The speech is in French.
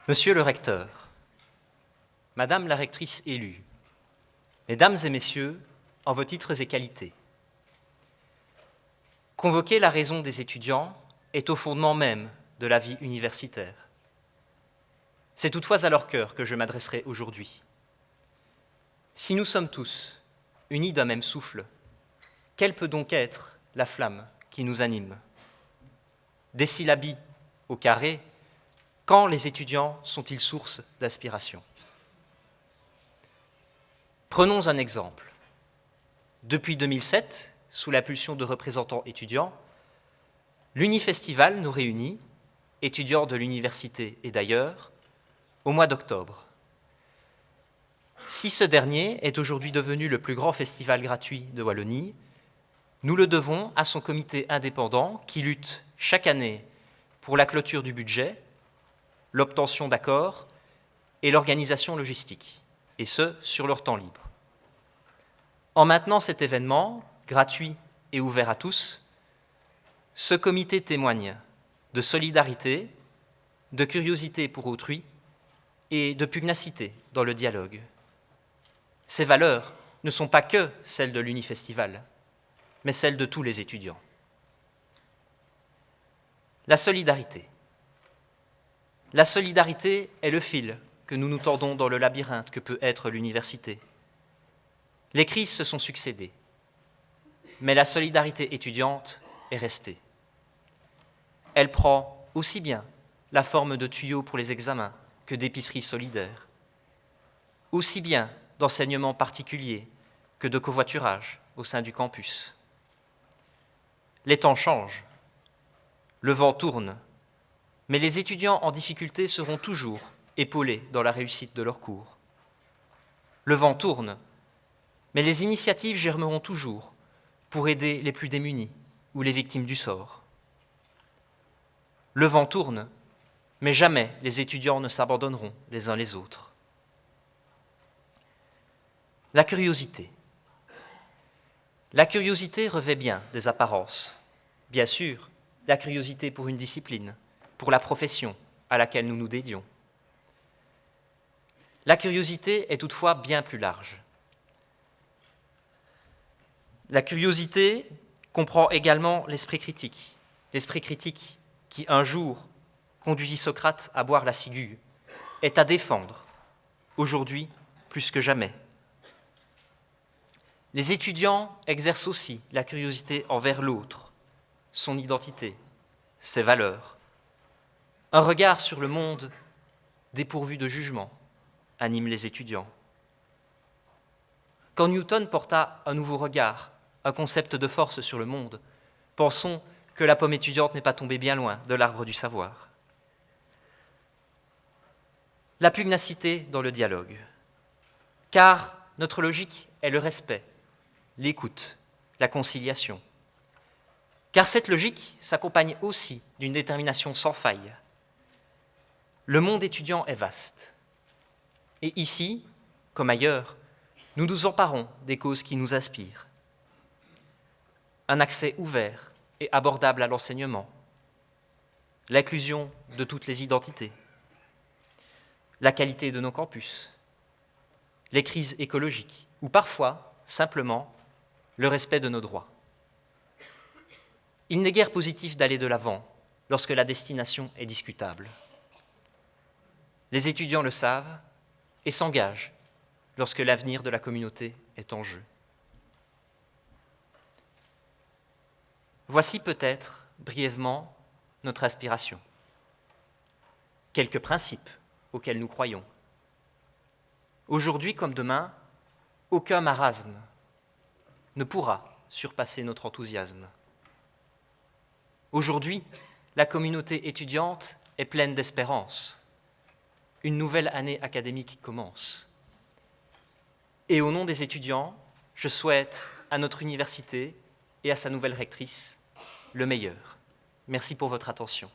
Monsieur le recteur, Madame la rectrice élue, Mesdames et Messieurs, en vos titres et qualités, convoquer la raison des étudiants est au fondement même de la vie universitaire. C'est toutefois à leur cœur que je m'adresserai aujourd'hui. Si nous sommes tous unis d'un même souffle, quelle peut donc être la flamme qui nous anime? Des syllabies au carré, quand les étudiants sont-ils source d'aspiration? Prenons un exemple. Depuis 2007, sous l'impulsion de représentants étudiants, l'Unifestival nous réunit, étudiants de l'université et d'ailleurs, au mois d'octobre. Si ce dernier est aujourd'hui devenu le plus grand festival gratuit de Wallonie, nous le devons à son comité indépendant qui lutte chaque année pour la clôture du budget, l'obtention d'accords et l'organisation logistique, et ce, sur leur temps libre. En maintenant cet événement, gratuit et ouvert à tous, ce comité témoigne de solidarité, de curiosité pour autrui et de pugnacité dans le dialogue. Ces valeurs ne sont pas que celles de l'Unifestival, mais celles de tous les étudiants. La solidarité. La solidarité est le fil que nous nous tordons dans le labyrinthe que peut être l'université. Les crises se sont succédées, mais la solidarité étudiante est restée. Elle prend aussi bien la forme de tuyaux pour les examens que d'épiceries solidaires, aussi bien d'enseignements particuliers que de covoiturage au sein du campus. Les temps changent, le vent tourne, mais les étudiants en difficulté seront toujours épaulés dans la réussite de leurs cours. Le vent tourne, mais les initiatives germeront toujours pour aider les plus démunis ou les victimes du sort. Le vent tourne, mais jamais les étudiants ne s'abandonneront les uns les autres. La curiosité. La curiosité revêt bien des apparences. Bien sûr, la curiosité pour une discipline, pour la profession à laquelle nous nous dédions. La curiosité est toutefois bien plus large. La curiosité comprend également l'esprit critique qui, un jour, conduisit Socrate à boire la ciguë, est à défendre, aujourd'hui plus que jamais. Les étudiants exercent aussi la curiosité envers l'autre, son identité, ses valeurs. Un regard sur le monde dépourvu de jugement anime les étudiants. Quand Newton porta un nouveau regard, un concept de force sur le monde, pensons que la pomme étudiante n'est pas tombée bien loin de l'arbre du savoir. La pugnacité dans le dialogue, car notre logique est le respect, l'écoute, la conciliation. Car cette logique s'accompagne aussi d'une détermination sans faille. Le monde étudiant est vaste. Et ici, comme ailleurs, nous nous emparons des causes qui nous inspirent. Un accès ouvert et abordable à l'enseignement, l'inclusion de toutes les identités, la qualité de nos campus, les crises écologiques ou parfois, simplement, le respect de nos droits. Il n'est guère positif d'aller de l'avant lorsque la destination est discutable. Les étudiants le savent et s'engagent lorsque l'avenir de la communauté est en jeu. Voici peut-être, brièvement, notre aspiration. Quelques principes auxquels nous croyons. Aujourd'hui comme demain, aucun marasme ne pourra surpasser notre enthousiasme. Aujourd'hui, la communauté étudiante est pleine d'espérance. Une nouvelle année académique commence. Et au nom des étudiants, je souhaite à notre université et à sa nouvelle rectrice le meilleur. Merci pour votre attention.